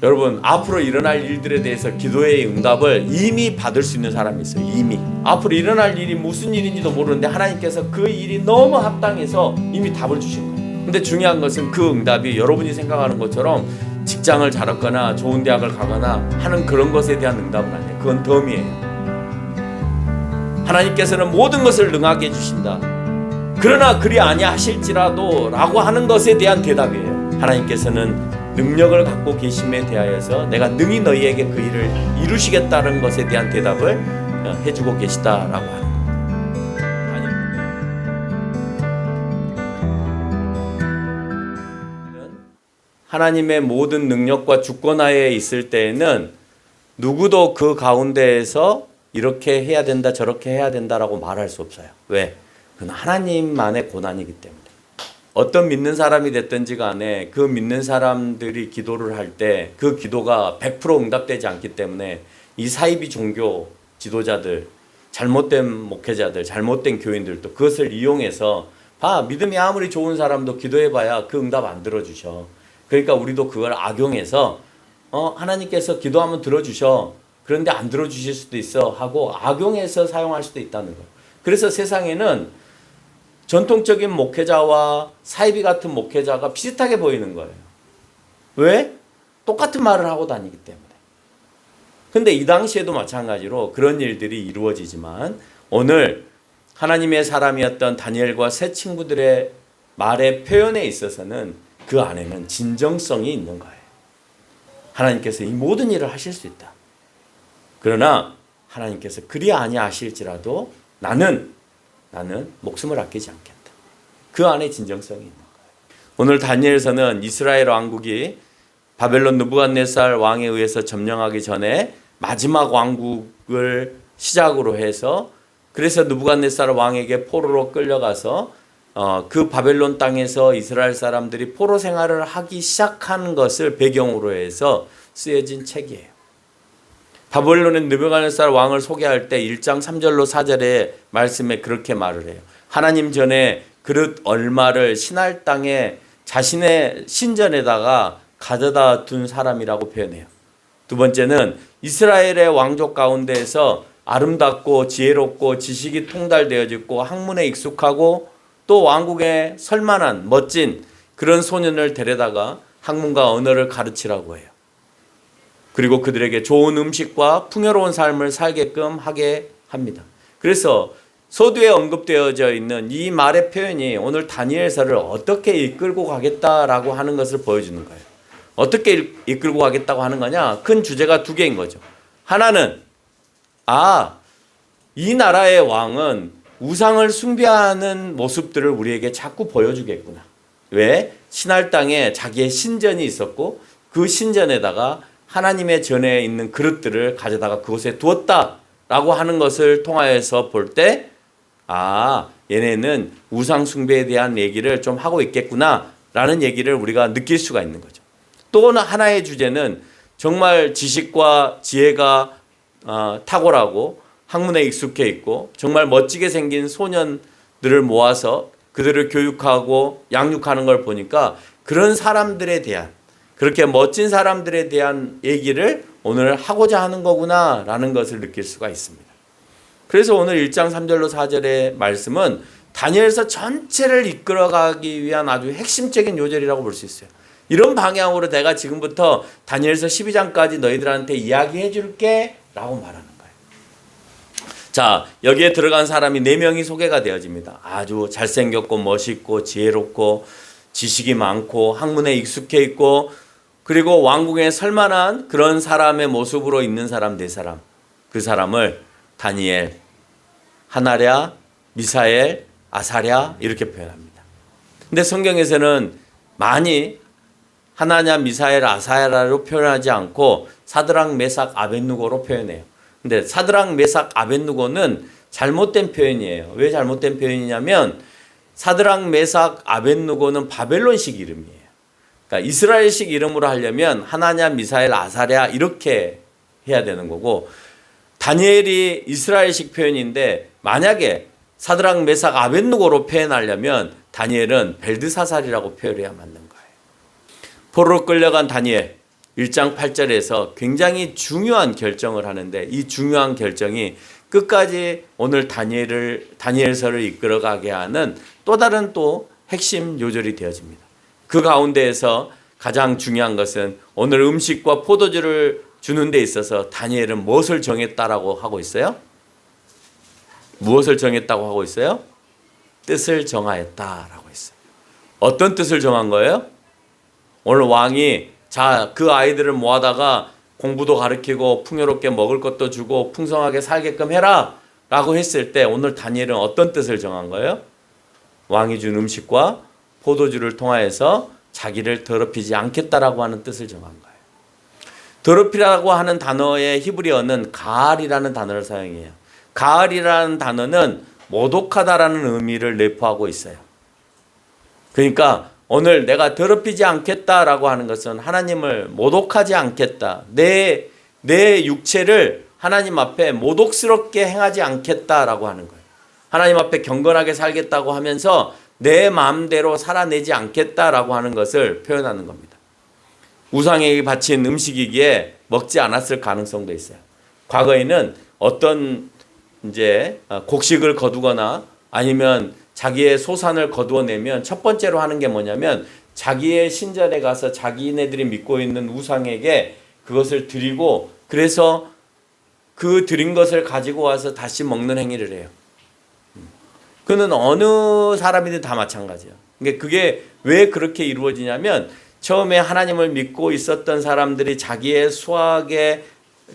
여러분, 앞으로 일어날 일들에 대해서 기도의 응답을 이미 받을 수 있는 사람이 있어요. 이미 앞으로 일어날 일이 무슨 일인지도 모르는데 하나님께서 그 일이 너무 합당해서 이미 답을 주신 거예요. 근데 중요한 것은 그 응답이 여러분이 생각하는 것처럼 직장을 잘 얻거나 좋은 대학을 가거나 하는 그런 것에 대한 응답은 아니에요. 그건 덤이에요. 하나님께서는 모든 것을 능하게 해주신다. 그러나 그리 아니하실지라도 라고 하는 것에 대한 대답이에요. 하나님께서는 능력을 갖고 계심에 대하여서 내가 능히 너희에게 그 일을 이루시겠다는 것에 대한 대답을 해주고 계시다라고 하는 거예요. 하나님의 모든 능력과 주권하에 있을 때에는 누구도 그 가운데에서 이렇게 해야 된다 저렇게 해야 된다라고 말할 수 없어요. 왜? 그건 하나님만의 고난이기 때문에. 어떤 믿는 사람이 됐든지 간에 그 믿는 사람들이 기도를 할 때 그 기도가 100% 응답되지 않기 때문에 이 사이비 종교 지도자들, 잘못된 목회자들, 잘못된 교인들도 그것을 이용해서 믿음이 아무리 좋은 사람도 기도해봐야 그 응답 안 들어주셔. 그러니까 우리도 그걸 악용해서 하나님께서 기도하면 들어주셔. 그런데 안 들어주실 수도 있어 하고 악용해서 사용할 수도 있다는 거예요. 그래서 세상에는 전통적인 목회자와 사이비 같은 목회자가 비슷하게 보이는 거예요. 왜? 똑같은 말을 하고 다니기 때문에. 근데 이 당시에도 마찬가지로 그런 일들이 이루어지지만 오늘 하나님의 사람이었던 다니엘과 세 친구들의 말의 표현에 있어서는 그 안에는 진정성이 있는 거예요. 하나님께서 이 모든 일을 하실 수 있다. 그러나 하나님께서 그리 아니하실지라도 나는 목숨을 아끼지 않겠다. 그 안에 진정성이 있는 거예요. 오늘 다니엘서는 이스라엘 왕국이 바벨론 느부갓네살 왕에 의해서 점령하기 전에 마지막 왕국을 시작으로 해서 그래서 느부갓네살 왕에게 포로로 끌려가서 그 바벨론 땅에서 이스라엘 사람들이 포로 생활을 하기 시작한 것을 배경으로 해서 쓰여진 책이에요. 바벨론의 느부갓네살 왕을 소개할 때 1장 3절로 4절의 말씀에 그렇게 말을 해요. 하나님 전에 그릇 얼마를 신할 땅에 자신의 신전에다가 가져다 둔 사람이라고 표현해요. 두 번째는 이스라엘의 왕족 가운데에서 아름답고 지혜롭고 지식이 통달되어졌고 학문에 익숙하고 또 왕국에 설만한 멋진 그런 소년을 데려다가 학문과 언어를 가르치라고 해요. 그리고 그들에게 좋은 음식과 풍요로운 삶을 살게끔 하게 합니다. 그래서 서두에 언급되어져 있는 이 말의 표현이 오늘 다니엘서를 어떻게 이끌고 가겠다라고 하는 것을 보여주는 거예요. 어떻게 이끌고 가겠다고 하는 거냐? 큰 주제가 두 개인 거죠. 하나는 이 나라의 왕은 우상을 숭배하는 모습들을 우리에게 자꾸 보여주겠구나. 왜? 신할 땅에 자기의 신전이 있었고 그 신전에다가 하나님의 전에 있는 그릇들을 가져다가 그곳에 두었다라고 하는 것을 통하여서 볼 때 얘네는 우상 숭배에 대한 얘기를 좀 하고 있겠구나라는 얘기를 우리가 느낄 수가 있는 거죠. 또 하나의 주제는 정말 지식과 지혜가 탁월하고 학문에 익숙해 있고 정말 멋지게 생긴 소년들을 모아서 그들을 교육하고 양육하는 걸 보니까 그런 사람들에 대한 그렇게 멋진 사람들에 대한 얘기를 오늘 하고자 하는 거구나라는 것을 느낄 수가 있습니다. 그래서 오늘 1장 3절로 4절의 말씀은 다니엘서 전체를 이끌어가기 위한 아주 핵심적인 요절이라고 볼 수 있어요. 이런 방향으로 내가 지금부터 다니엘서 12장까지 너희들한테 이야기해 줄게 라고 말하는 거예요. 자, 여기에 들어간 사람이 4명이 소개가 되어집니다. 아주 잘생겼고 멋있고 지혜롭고 지식이 많고 학문에 익숙해 있고 그리고 왕궁에 설만한 그런 사람의 모습으로 있는 사람 4사람. 그 사람을 다니엘, 하나랴, 미사엘, 아사랴 이렇게 표현합니다. 근데 성경에서는 많이 하나냐, 미사엘, 아사랴로 표현하지 않고 사드락, 메삭, 아벳느고로 표현해요. 근데 사드락, 메삭, 아벳느고는 잘못된 표현이에요. 왜 잘못된 표현이냐면 사드락, 메삭, 아벳느고는 바벨론식 이름이에요. 그러니까 이스라엘식 이름으로 하려면 하나냐, 미사엘, 아사랴 이렇게 해야 되는 거고 다니엘이 이스라엘식 표현인데 만약에 사드락, 메삭, 아벳느고로 표현하려면 다니엘은 벨드사살이라고 표현해야 맞는 거예요. 포로로 끌려간 다니엘 1장 8절에서 굉장히 중요한 결정을 하는데 이 중요한 결정이 끝까지 오늘 다니엘서를 이끌어가게 하는 또 다른 또 핵심 요절이 되어집니다. 그 가운데에서 가장 중요한 것은 오늘 음식과 포도주를 주는 데 있어서 다니엘은 무엇을 정했다라고 하고 있어요? 무엇을 정했다고 하고 있어요? 뜻을 정하였다라고 했어요. 어떤 뜻을 정한 거예요? 오늘 왕이 그 아이들을 모아다가 공부도 가르치고 풍요롭게 먹을 것도 주고 풍성하게 살게끔 해라 라고 했을 때 오늘 다니엘은 어떤 뜻을 정한 거예요? 왕이 준 음식과 포도주를 통하여서 자기를 더럽히지 않겠다라고 하는 뜻을 정한 거예요. 더럽히라고 하는 단어의 히브리어는 가알이라는 단어를 사용해요. 가알이라는 단어는 모독하다라는 의미를 내포하고 있어요. 그러니까 오늘 내가 더럽히지 않겠다라고 하는 것은 하나님을 모독하지 않겠다. 내 육체를 하나님 앞에 모독스럽게 행하지 않겠다라고 하는 거예요. 하나님 앞에 경건하게 살겠다고 하면서 내 마음대로 살아내지 않겠다라고 하는 것을 표현하는 겁니다. 우상에게 바친 음식이기에 먹지 않았을 가능성도 있어요. 과거에는 어떤 곡식을 거두거나 아니면 자기의 소산을 거두어내면 첫 번째로 하는 게 뭐냐면 자기의 신전에 가서 자기네들이 믿고 있는 우상에게 그것을 드리고 그래서 그 드린 것을 가지고 와서 다시 먹는 행위를 해요. 그는 어느 사람이든 다 마찬가지예요. 그게 왜 그렇게 이루어지냐면 처음에 하나님을 믿고 있었던 사람들이 자기의 수확의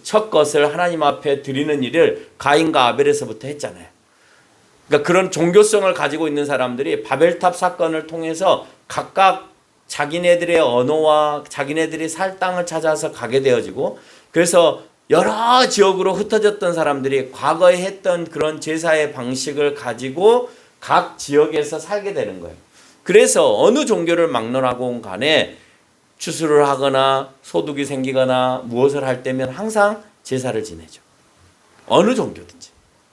첫 것을 하나님 앞에 드리는 일을 가인과 아벨에서부터 했잖아요. 그러니까 그런 종교성을 가지고 있는 사람들이 바벨탑 사건을 통해서 각각 자기네들의 언어와 자기네들이 살 땅을 찾아서 가게 되어지고 그래서 여러 지역으로 흩어졌던 사람들이 과거에 했던 그런 제사의 방식을 가지고 각 지역에서 살게 되는 거예요. 그래서 어느 종교를 막론하고 간에 추수를 하거나 소득이 생기거나 무엇을 할 때면 항상 제사를 지내죠. 어느 종교든지.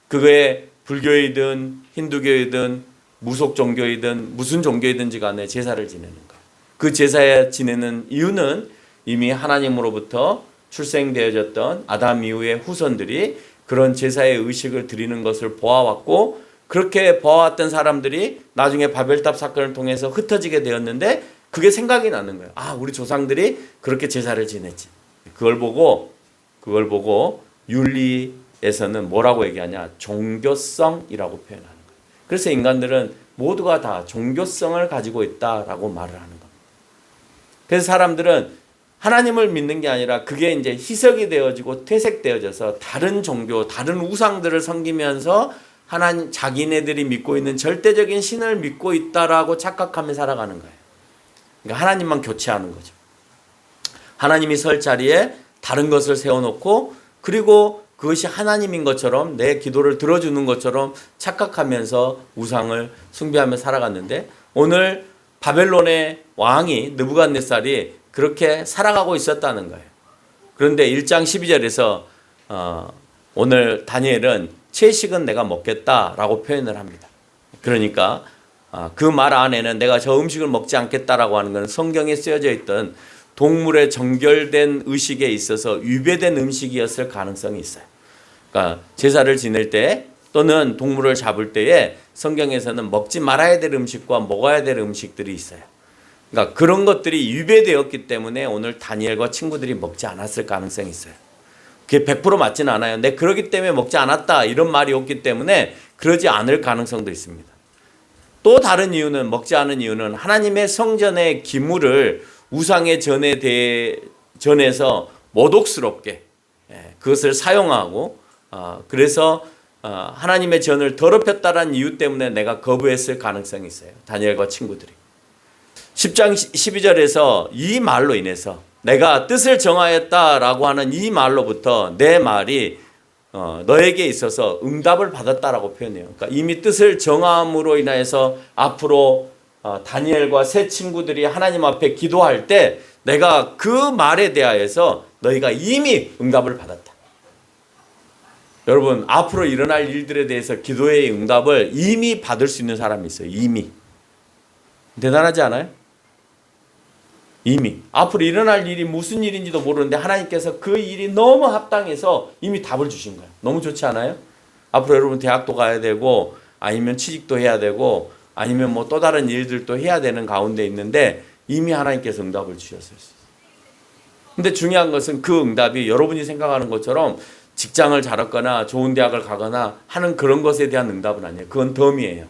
그거에 불교이든 힌두교이든 무속 종교이든 무슨 종교이든지 간에 제사를 지내는 거예요. 그 제사에 지내는 이유는 이미 하나님으로부터 출생되어졌던 아담 이후의 후손들이 그런 제사의 의식을 드리는 것을 보아왔고 그렇게 보아왔던 사람들이 나중에 바벨탑 사건을 통해서 흩어지게 되었는데 그게 생각이 나는 거예요. 아, 우리 조상들이 그렇게 제사를 지냈지. 그걸 보고 윤리에서는 뭐라고 얘기하냐? 종교성이라고 표현하는 거예요. 그래서 인간들은 모두가 다 종교성을 가지고 있다라고 말을 하는 겁니다. 그래서 사람들은 하나님을 믿는 게 아니라 그게 이제 희석이 되어지고 퇴색되어져서 다른 종교, 다른 우상들을 섬기면서 하나님 자기네들이 믿고 있는 절대적인 신을 믿고 있다라고 착각하며 살아가는 거예요. 그러니까 하나님만 교체하는 거죠. 하나님이 설 자리에 다른 것을 세워놓고 그리고 그것이 하나님인 것처럼 내 기도를 들어주는 것처럼 착각하면서 우상을 숭배하며 살아갔는데 오늘 바벨론의 왕이 느부갓네살이 그렇게 살아가고 있었다는 거예요. 그런데 1장 12절에서 오늘 다니엘은 채식은 내가 먹겠다라고 표현을 합니다. 그러니까 그 말 안에는 내가 저 음식을 먹지 않겠다라고 하는 것은 성경에 쓰여져 있던 동물의 정결된 의식에 있어서 위배된 음식이었을 가능성이 있어요. 그러니까 제사를 지낼 때 또는 동물을 잡을 때에 성경에서는 먹지 말아야 될 음식과 먹어야 될 음식들이 있어요. 그러니까 그런 것들이 위배되었기 때문에 오늘 다니엘과 친구들이 먹지 않았을 가능성이 있어요. 그게 100% 맞지는 않아요. 내 그러기 때문에 먹지 않았다 이런 말이 없기 때문에 그러지 않을 가능성도 있습니다. 또 다른 이유는 먹지 않은 이유는 하나님의 성전의 기물을 우상의 전에서 모독스럽게 그것을 사용하고 그래서 하나님의 전을 더럽혔다는 이유 때문에 내가 거부했을 가능성이 있어요. 다니엘과 친구들이. 10장 12절에서 이 말로 인해서 내가 뜻을 정하였다라고 하는 이 말로부터 내 말이 너에게 있어서 응답을 받았다라고 표현해요. 그러니까 이미 뜻을 정함으로 인해서 앞으로 다니엘과 세 친구들이 하나님 앞에 기도할 때 내가 그 말에 대하여서 너희가 이미 응답을 받았다. 여러분 앞으로 일어날 일들에 대해서 기도의 응답을 이미 받을 수 있는 사람이 있어요. 이미. 대단하지 않아요? 이미 앞으로 일어날 일이 무슨 일인지도 모르는데 하나님께서 그 일이 너무 합당해서 이미 답을 주신 거예요. 너무 좋지 않아요? 앞으로 여러분 대학도 가야 되고 아니면 취직도 해야 되고 아니면 뭐 또 다른 일들도 해야 되는 가운데 있는데 이미 하나님께서 응답을 주셨어요. 근데 중요한 것은 그 응답이 여러분이 생각하는 것처럼 직장을 잘 얻거나 좋은 대학을 가거나 하는 그런 것에 대한 응답은 아니에요. 그건 덤이에요.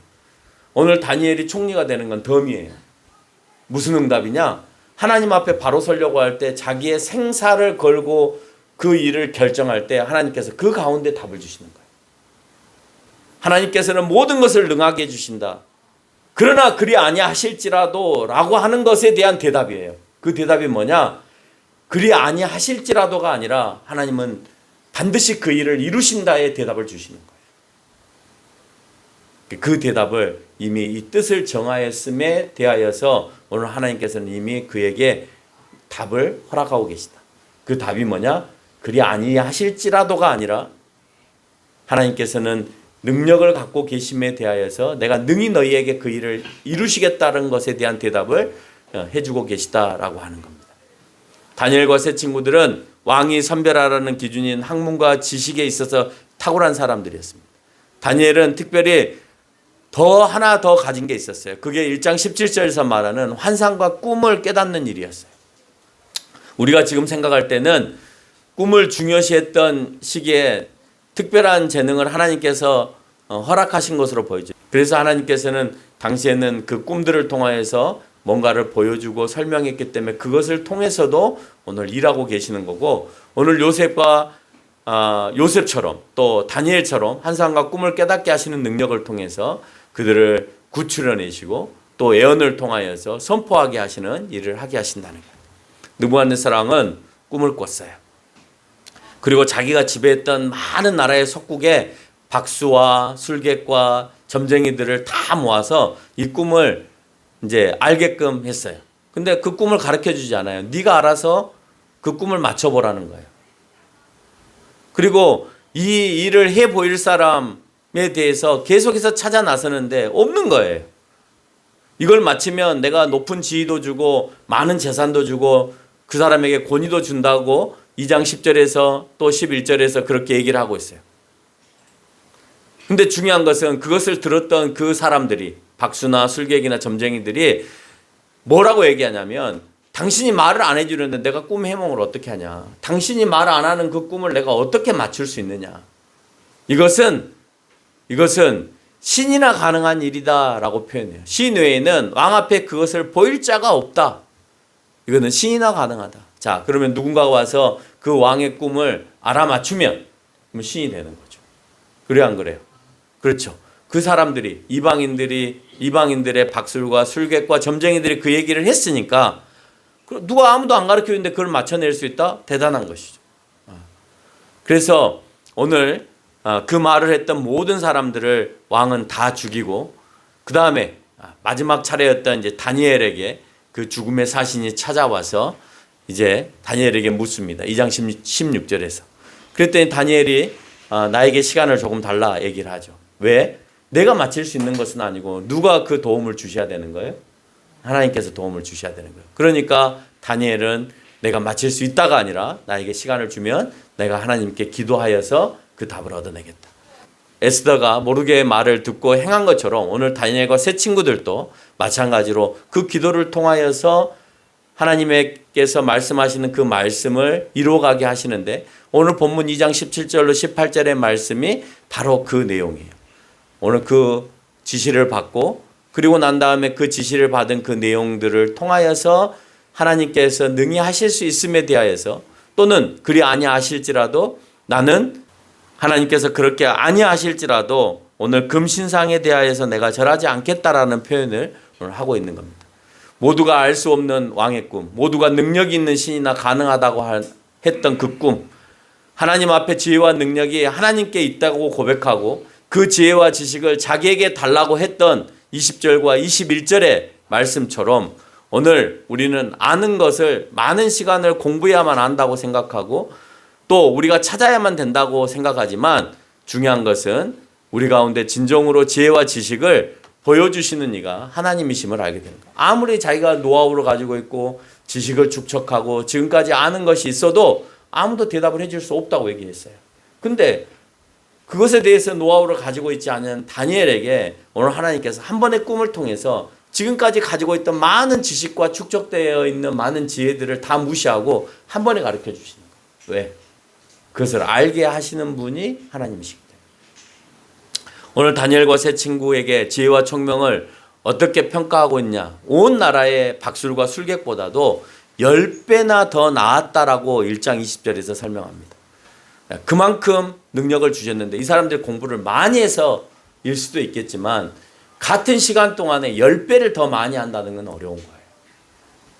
오늘 다니엘이 총리가 되는 건 덤이에요. 무슨 응답이냐? 하나님 앞에 바로 서려고 할 때 자기의 생사를 걸고 그 일을 결정할 때 하나님께서 그 가운데 답을 주시는 거예요. 하나님께서는 모든 것을 능하게 해주신다. 그러나 그리 아니하실지라도 라고 하는 것에 대한 대답이에요. 그 대답이 뭐냐? 그리 아니하실지라도가 아니라 하나님은 반드시 그 일을 이루신다의 대답을 주시는 거예요. 그 대답을 이미 이 뜻을 정하였음에 대하여서 오늘 하나님께서는 이미 그에게 답을 허락하고 계시다. 그 답이 뭐냐? 그리 아니하실지라도가 아니라 하나님께서는 능력을 갖고 계심에 대하여서 내가 능히 너희에게 그 일을 이루시겠다는 것에 대한 대답을 해주고 계시다라고 하는 겁니다. 다니엘과 세 친구들은 왕이 선별하라는 기준인 학문과 지식에 있어서 탁월한 사람들이었습니다. 다니엘은 특별히 하나 더 가진 게 있었어요. 그게 1장 17절에서 말하는 환상과 꿈을 깨닫는 일이었어요. 우리가 지금 생각할 때는 꿈을 중요시했던 시기에 특별한 재능을 하나님께서 허락하신 것으로 보이죠. 그래서 하나님께서는 당시에는 그 꿈들을 통하여서 뭔가를 보여주고 설명했기 때문에 그것을 통해서도 오늘 일하고 계시는 거고, 오늘 요셉처럼 또 다니엘처럼 환상과 꿈을 깨닫게 하시는 능력을 통해서 그들을 구출해내시고 또 예언을 통하여서 선포하게 하시는 일을 하게 하신다는 거예요. 느부갓네살왕은 꿈을 꿨어요. 그리고 자기가 지배했던 많은 나라의 속국에 박수와 술객과 점쟁이들을 다 모아서 이 꿈을 이제 알게끔 했어요. 근데 그 꿈을 가르쳐 주지 않아요. 네가 알아서 그 꿈을 맞춰보라는 거예요. 그리고 이 일을 해 보일 사람에 대해서 계속해서 찾아 나서는데 없는 거예요. 이걸 마치면 내가 높은 지위도 주고 많은 재산도 주고 그 사람에게 권위도 준다고 2장 10절에서 또 11절에서 그렇게 얘기를 하고 있어요. 근데 중요한 것은 그것을 들었던 그 사람들이, 박수나 술객이나 점쟁이들이 뭐라고 얘기하냐면, 당신이 말을 안 해주는데 내가 꿈 해몽을 어떻게 하냐. 당신이 말 안 하는 그 꿈을 내가 어떻게 맞출 수 있느냐. 이것은 신이나 가능한 일이다라고 표현해요. 신 외에는 왕 앞에 그것을 보일 자가 없다. 이거는 신이나 가능하다. 자, 그러면 누군가가 와서 그 왕의 꿈을 알아맞추면 그러면 신이 되는 거죠. 그래요, 안 그래요? 그렇죠. 그 사람들이, 이방인들의 박술과 술객과 점쟁이들이 그 얘기를 했으니까 누가 아무도 안 가르쳐주는데 그걸 맞춰낼 수 있다? 대단한 것이죠. 그래서 오늘 그 말을 했던 모든 사람들을 왕은 다 죽이고, 그 다음에 마지막 차례였던 이제 다니엘에게 그 죽음의 사신이 찾아와서 이제 다니엘에게 묻습니다. 2장 16절에서. 그랬더니 다니엘이 나에게 시간을 조금 달라 얘기를 하죠. 왜? 내가 맞힐 수 있는 것은 아니고 누가 그 도움을 주셔야 되는 거예요? 하나님께서 도움을 주셔야 되는 거예요. 그러니까 다니엘은 내가 맞힐 수 있다가 아니라 나에게 시간을 주면 내가 하나님께 기도하여서 그 답을 얻어내겠다. 에스더가 모르게의 말을 듣고 행한 것처럼 오늘 다니엘과 세 친구들도 마찬가지로 그 기도를 통하여서 하나님께서 말씀하시는 그 말씀을 이루어가게 하시는데, 오늘 본문 2장 17절로 18절의 말씀이 바로 그 내용이에요. 오늘 그 지시를 받고 그리고 난 다음에 그 지시를 받은 그 내용들을 통하여서 하나님께서 능히 하실 수 있음에 대하여서, 또는 그리 아니하실지라도 나는 하나님께서 그렇게 아니하실지라도 오늘 금신상에 대하여서 내가 절하지 않겠다라는 표현을 오늘 하고 있는 겁니다. 모두가 알 수 없는 왕의 꿈, 모두가 능력이 있는 신이나 가능하다고 했던 그 꿈, 하나님 앞에 지혜와 능력이 하나님께 있다고 고백하고 그 지혜와 지식을 자기에게 달라고 했던 20절과 21절의 말씀처럼 오늘 우리는 아는 것을 많은 시간을 공부해야만 안다고 생각하고 또 우리가 찾아야만 된다고 생각하지만, 중요한 것은 우리 가운데 진정으로 지혜와 지식을 보여주시는 이가 하나님이심을 알게 되는 거예요. 아무리 자기가 노하우를 가지고 있고 지식을 축적하고 지금까지 아는 것이 있어도 아무도 대답을 해줄 수 없다고 얘기했어요. 근데 그것에 대해서 노하우를 가지고 있지 않은 다니엘에게 오늘 하나님께서 한 번의 꿈을 통해서 지금까지 가지고 있던 많은 지식과 축적되어 있는 많은 지혜들을 다 무시하고 한 번에 가르쳐 주시는 거예요. 왜? 그것을 알게 하시는 분이 하나님이시기 때문에. 오늘 다니엘과 세 친구에게 지혜와 총명을 어떻게 평가하고 있냐? 온 나라의 박술과 술객보다도 10배나 더 나았다라고 1장 20절에서 설명합니다. 그만큼 능력을 주셨는데 이 사람들 공부를 많이 해서일 수도 있겠지만 같은 시간 동안에 10배를 더 많이 한다는 건 어려운 거예요.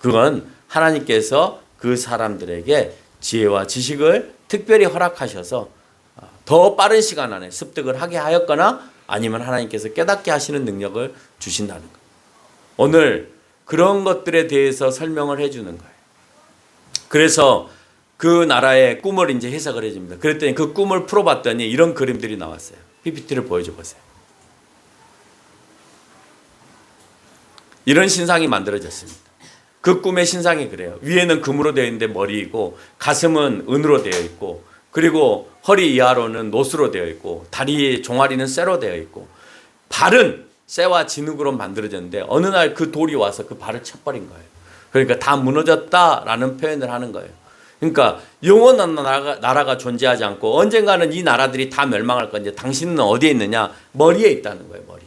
그건 하나님께서 그 사람들에게 지혜와 지식을 특별히 허락하셔서 더 빠른 시간 안에 습득을 하게 하였거나 아니면 하나님께서 깨닫게 하시는 능력을 주신다는 거예요. 오늘 그런 것들에 대해서 설명을 해주는 거예요. 그래서 그 나라의 꿈을 이제 해석을 해줍니다. 그랬더니 그 꿈을 풀어봤더니 이런 그림들이 나왔어요. PPT를 보여줘 보세요. 이런 신상이 만들어졌습니다. 그 꿈의 신상이 그래요. 위에는 금으로 되어 있는데 머리이고 가슴은 은으로 되어 있고 그리고 허리 이하로는 노수로 되어 있고 다리 종아리는 쇠로 되어 있고 발은 쇠와 진흙으로 만들어졌는데 어느 날 그 돌이 와서 그 발을 쳐버린 거예요. 그러니까 다 무너졌다라는 표현을 하는 거예요. 그러니까 영원한 나라가 존재하지 않고 언젠가는 이 나라들이 다 멸망할 건데 당신은 어디에 있느냐? 머리에 있다는 거예요. 머리에.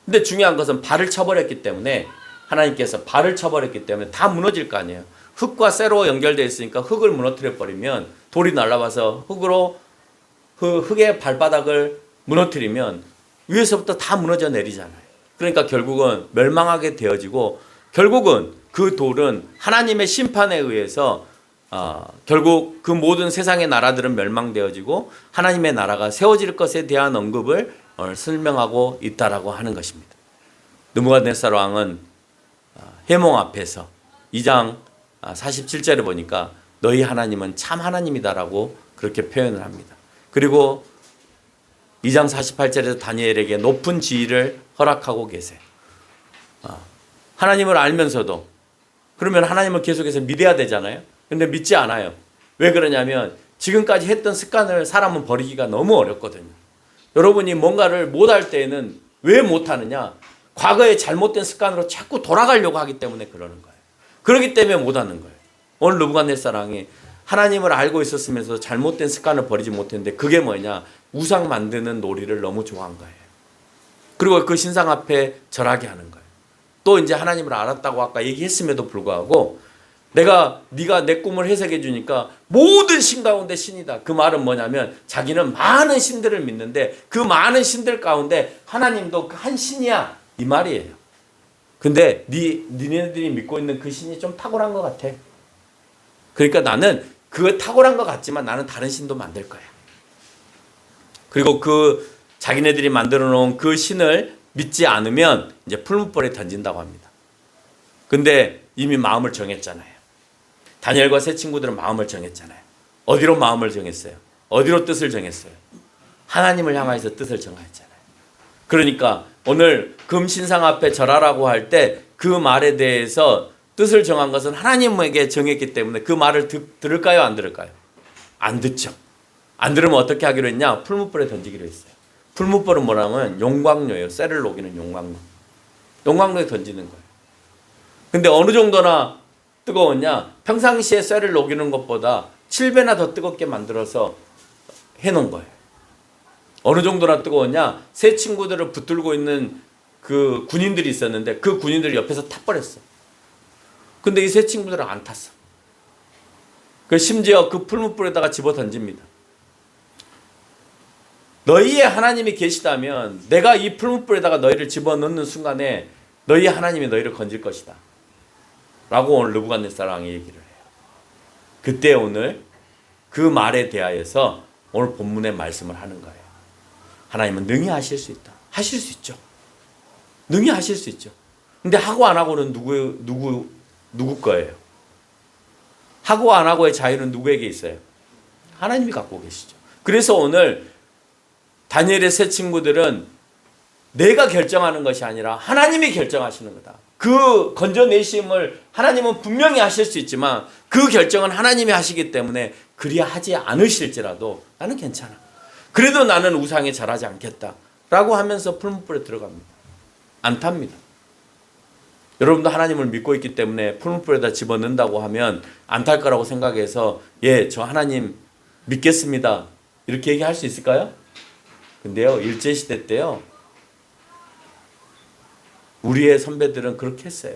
근데 중요한 것은 발을 쳐버렸기 때문에 하나님께서 발을 쳐버렸기 때문에 다 무너질 거 아니에요. 흙과 쇠로 연결되어 있으니까 흙을 무너뜨려 버리면 돌이 날아와서 흙의 발바닥을 무너뜨리면 위에서부터 다 무너져 내리잖아요. 그러니까 결국은 멸망하게 되어지고 결국은 그 돌은 하나님의 심판에 의해서 결국 그 모든 세상의 나라들은 멸망되어지고 하나님의 나라가 세워질 것에 대한 언급을 설명하고 있다라고 하는 것입니다. 느부갓네살 왕은 해몽 앞에서 2장 47절에 보니까 너희 하나님은 참 하나님이다라고 그렇게 표현을 합니다. 그리고 2장 48절에서 다니엘에게 높은 지위를 허락하고 계세요. 하나님을 알면서도 그러면 하나님을 계속해서 믿어야 되잖아요. 근데 믿지 않아요. 왜 그러냐면 지금까지 했던 습관을 사람은 버리기가 너무 어렵거든요. 여러분이 뭔가를 못할 때에는 왜 못하느냐? 과거의 잘못된 습관으로 자꾸 돌아가려고 하기 때문에 그러는 거예요. 그렇기 때문에 못하는 거예요. 오늘 느부갓네살 왕이 하나님을 알고 있었으면서 잘못된 습관을 버리지 못했는데 그게 뭐냐? 우상 만드는 놀이를 너무 좋아한 거예요. 그리고 그 신상 앞에 절하게 하는 거예요. 또 이제 하나님을 알았다고 아까 얘기했음에도 불구하고 네가 내 꿈을 해석해 주니까 모든 신 가운데 신이다. 그 말은 뭐냐면 자기는 많은 신들을 믿는데 그 많은 신들 가운데 하나님도 한 신이야. 이 말이에요. 근데 니네들이 믿고 있는 그 신이 좀 탁월한 것 같아. 그러니까 나는 그 탁월한 것 같지만 나는 다른 신도 만들 거야. 그리고 그 자기네들이 만들어 놓은 그 신을 믿지 않으면 이제 풀무불에 던진다고 합니다. 근데 이미 마음을 정했잖아요. 다니엘과 세 친구들은 마음을 정했잖아요. 어디로 마음을 정했어요? 어디로 뜻을 정했어요? 하나님을 향해서 뜻을 정했잖아요. 그러니까 오늘 금신상 앞에 절하라고 할 때 그 말에 대해서 뜻을 정한 것은 하나님에게 정했기 때문에 그 말을 들을까요? 안 들을까요? 안 듣죠. 안 들으면 어떻게 하기로 했냐? 풀무불에 던지기로 했어요. 풀무불은 뭐라면 용광로예요. 쇠를 녹이는 용광로. 용광로에 던지는 거예요. 근데 어느 정도나 뜨거웠냐? 평상시에 쇠를 녹이는 것보다 7배나 더 뜨겁게 만들어서 해놓은 거예요. 어느 정도나 뜨거웠냐? 세 친구들을 붙들고 있는 그 군인들이 있었는데 그 군인들 옆에서 타버렸어. 근데 이 세 친구들은 안 탔어. 심지어 그 풀무불에다가 집어 던집니다. 너희의 하나님이 계시다면 내가 이 풀무불에다가 너희를 집어넣는 순간에 너희의 하나님이 너희를 건질 것이다. 라고 오늘 느부갓네살 왕이 얘기를 해요. 그때 오늘 그 말에 대하여서 오늘 본문의 말씀을 하는 거예요. 하나님은 능히 하실 수 있다. 하실 수 있죠. 능히 하실 수 있죠. 근데 하고 안 하고는 누구 거예요? 하고 안 하고의 자유는 누구에게 있어요? 하나님이 갖고 계시죠. 그래서 오늘 다니엘의 세 친구들은 내가 결정하는 것이 아니라 하나님이 결정하시는 거다. 그 건져내심을 하나님은 분명히 하실 수 있지만 그 결정은 하나님이 하시기 때문에 그리야 하지 않으실지라도 나는 괜찮아. 그래도 나는 우상에 절하지 않겠다 라고 하면서 풀무불에 들어갑니다. 안 탑니다. 여러분도 하나님을 믿고 있기 때문에 풀무불에다 집어넣는다고 하면 안 탈 거라고 생각해서 예, 저 하나님 믿겠습니다 이렇게 얘기할 수 있을까요? 근데요, 일제시대 때요 우리의 선배들은 그렇게 했어요.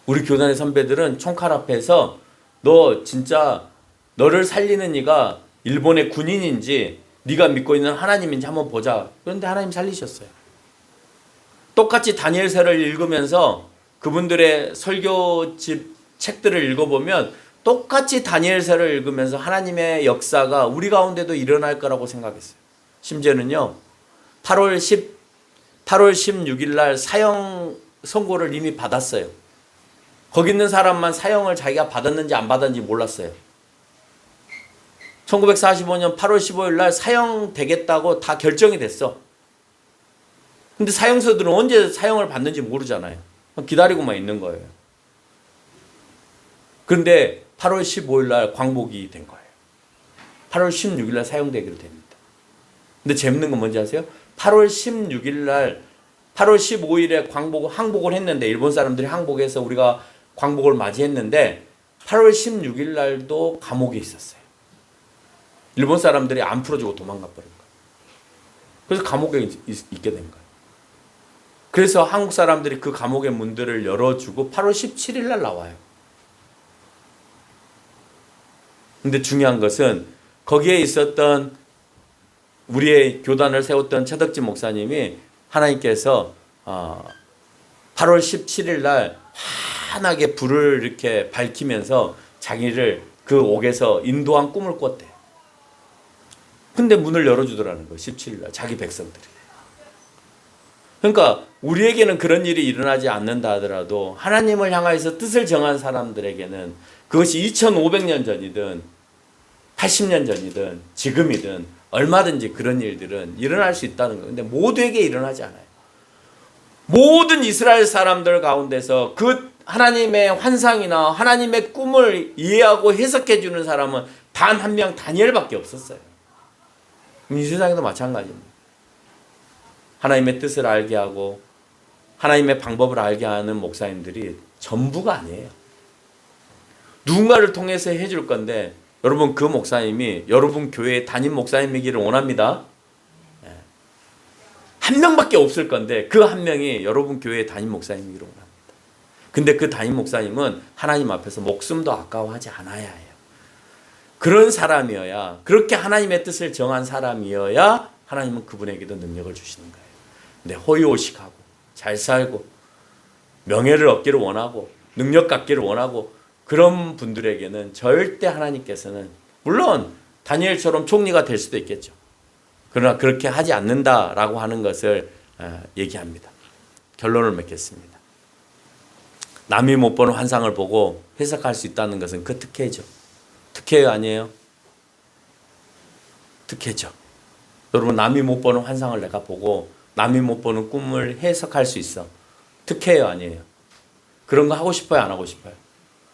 우리 교단의 선배들은 총칼 앞에서 너 진짜 너를 살리는 이가 일본의 군인인지 네가 믿고 있는 하나님인지 한번 보자. 그런데 하나님 살리셨어요. 똑같이 다니엘서를 읽으면서 그분들의 설교집 책들을 읽어보면 똑같이 다니엘서를 읽으면서 하나님의 역사가 우리 가운데도 일어날 거라고 생각했어요. 심지어는요 8월 16일 날 사형 선고를 이미 받았어요. 거기 있는 사람만 사형을 자기가 받았는지 안 받았는지 몰랐어요. 1945년 8월 15일 날 사형 되겠다고 다 결정이 됐어. 근데 사형서들은 언제 사형을 받는지 모르잖아요. 기다리고만 있는 거예요. 그런데 8월 15일 날 광복이 된 거예요. 8월 16일 날 사형되기로 됩니다. 근데 재밌는 건 뭔지 아세요? 8월 16일 날 8월 15일에 항복을 했는데 일본 사람들이 항복해서 우리가 광복을 맞이했는데 8월 16일 날도 감옥에 있었어요. 일본 사람들이 안 풀어주고 도망가 버린 거예요. 그래서 감옥에 있게 된 거예요. 그래서 한국 사람들이 그 감옥의 문들을 열어주고 8월 17일 날 나와요. 근데 중요한 것은 거기에 있었던 우리의 교단을 세웠던 최덕진 목사님이 하나님께서 8월 17일 날 환하게 불을 이렇게 밝히면서 자기를 그 옥에서 인도한 꿈을 꿨대. 근데 문을 열어주더라는 거예요. 17일 날 자기 백성들이. 그러니까 우리에게는 그런 일이 일어나지 않는다 하더라도 하나님을 향하여서 뜻을 정한 사람들에게는 그것이 2500년 전이든 80년 전이든 지금이든 얼마든지 그런 일들은 일어날 수 있다는 거예요. 근데 모두에게 일어나지 않아요. 모든 이스라엘 사람들 가운데서 그 하나님의 환상이나 하나님의 꿈을 이해하고 해석해 주는 사람은 단 한 명 다니엘밖에 없었어요. 이 세상에도 마찬가지입니다. 하나님의 뜻을 알게 하고 하나님의 방법을 알게 하는 목사님들이 전부가 아니에요. 누군가를 통해서 해줄 건데 여러분 그 목사님이 여러분 교회의 담임 목사님이기를 원합니다. 한 명밖에 없을 건데 그 한 명이 여러분 교회의 담임 목사님이기를 원합니다. 근데 그 담임 목사님은 하나님 앞에서 목숨도 아까워하지 않아야 해요. 그런 사람이어야, 그렇게 하나님의 뜻을 정한 사람이어야 하나님은 그분에게도 능력을 주시는 거예요. 근데 호의호식하고 잘 살고 명예를 얻기를 원하고 능력 갖기를 원하고 그런 분들에게는 절대 하나님께서는, 물론 다니엘처럼 총리가 될 수도 있겠죠. 그러나 그렇게 하지 않는다라고 하는 것을 얘기합니다. 결론을 맺겠습니다. 남이 못 보는 환상을 보고 해석할 수 있다는 것은 그 특혜죠. 특혜요 아니에요? 특혜죠. 여러분 남이 못 보는 환상을 내가 보고 남이 못 보는 꿈을 해석할 수 있어. 특혜요 아니에요? 그런 거 하고 싶어요 안 하고 싶어요?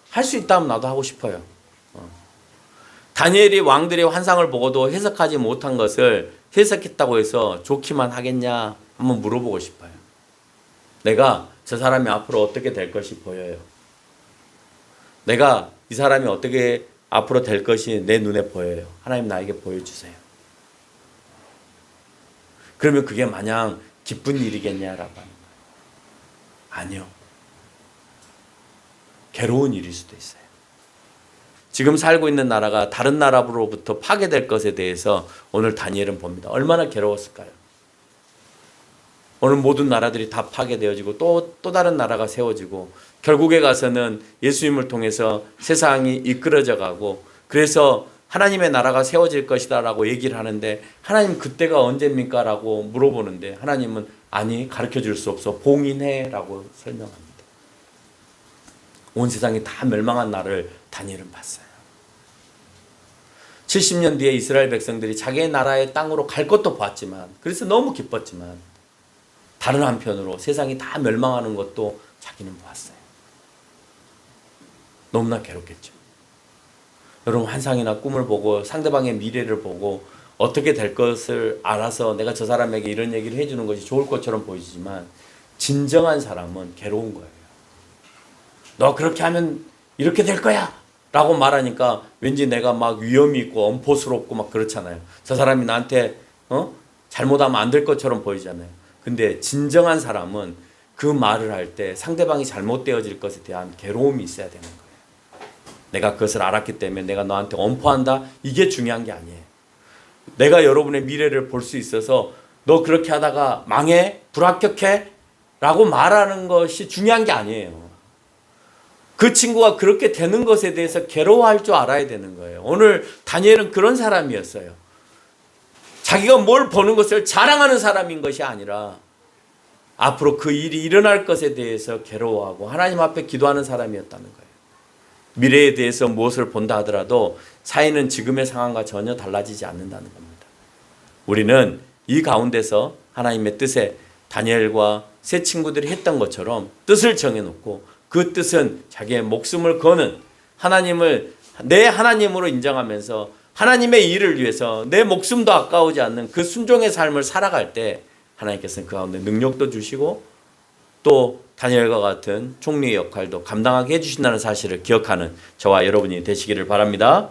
할 수 있다면 나도 하고 싶어요. 다니엘이 왕들의 환상을 보고도 해석하지 못한 것을 해석했다고 해서 좋기만 하겠냐 한번 물어보고 싶어요. 내가 저 사람이 앞으로 어떻게 될 것이 보여요. 내가 이 사람이 어떻게 앞으로 될 것이 내 눈에 보여요. 하나님 나에게 보여주세요. 그러면 그게 마냥 기쁜 일이겠냐라고 하는 거예요. 아니요. 괴로운 일일 수도 있어요. 지금 살고 있는 나라가 다른 나라로부터 파괴될 것에 대해서 오늘 다니엘은 봅니다. 얼마나 괴로웠을까요? 오늘 모든 나라들이 다 파괴되어지고 또 다른 나라가 세워지고 결국에 가서는 예수님을 통해서 세상이 이끌어져 가고 그래서 하나님의 나라가 세워질 것이다 라고 얘기를 하는데 하나님 그때가 언제입니까? 라고 물어보는데 하나님은 아니 가르쳐 줄 수 없어 봉인해 라고 설명합니다. 온 세상이 다 멸망한 날을 다니엘은 봤어요. 70년 뒤에 이스라엘 백성들이 자기의 나라의 땅으로 갈 것도 봤지만 그래서 너무 기뻤지만 다른 한편으로 세상이 다 멸망하는 것도 자기는 보았어요. 너무나 괴롭겠죠. 여러분 환상이나 꿈을 보고 상대방의 미래를 보고 어떻게 될 것을 알아서 내가 저 사람에게 이런 얘기를 해주는 것이 좋을 것처럼 보이지만 진정한 사람은 괴로운 거예요. 너 그렇게 하면 이렇게 될 거야 라고 말하니까 왠지 내가 막 위험이 있고 엄포스럽고 막 그렇잖아요. 저 사람이 나한테 잘못하면 안 될 것처럼 보이잖아요. 근데 진정한 사람은 그 말을 할 때 상대방이 잘못되어질 것에 대한 괴로움이 있어야 되는 거예요. 내가 그것을 알았기 때문에 내가 너한테 엄포한다. 이게 중요한 게 아니에요. 내가 여러분의 미래를 볼 수 있어서 너 그렇게 하다가 망해? 불합격해? 라고 말하는 것이 중요한 게 아니에요. 그 친구가 그렇게 되는 것에 대해서 괴로워할 줄 알아야 되는 거예요. 오늘 다니엘은 그런 사람이었어요. 자기가 뭘 보는 것을 자랑하는 사람인 것이 아니라 앞으로 그 일이 일어날 것에 대해서 괴로워하고 하나님 앞에 기도하는 사람이었다는 거예요. 미래에 대해서 무엇을 본다 하더라도 사이는 지금의 상황과 전혀 달라지지 않는다는 겁니다. 우리는 이 가운데서 하나님의 뜻에 다니엘과 세 친구들이 했던 것처럼 뜻을 정해놓고 그 뜻은 자기의 목숨을 거는 하나님을 내 하나님으로 인정하면서 하나님의 일을 위해서 내 목숨도 아까우지 않는 그 순종의 삶을 살아갈 때 하나님께서는 그 가운데 능력도 주시고 또 다니엘과 같은 총리의 역할도 감당하게 해주신다는 사실을 기억하는 저와 여러분이 되시기를 바랍니다.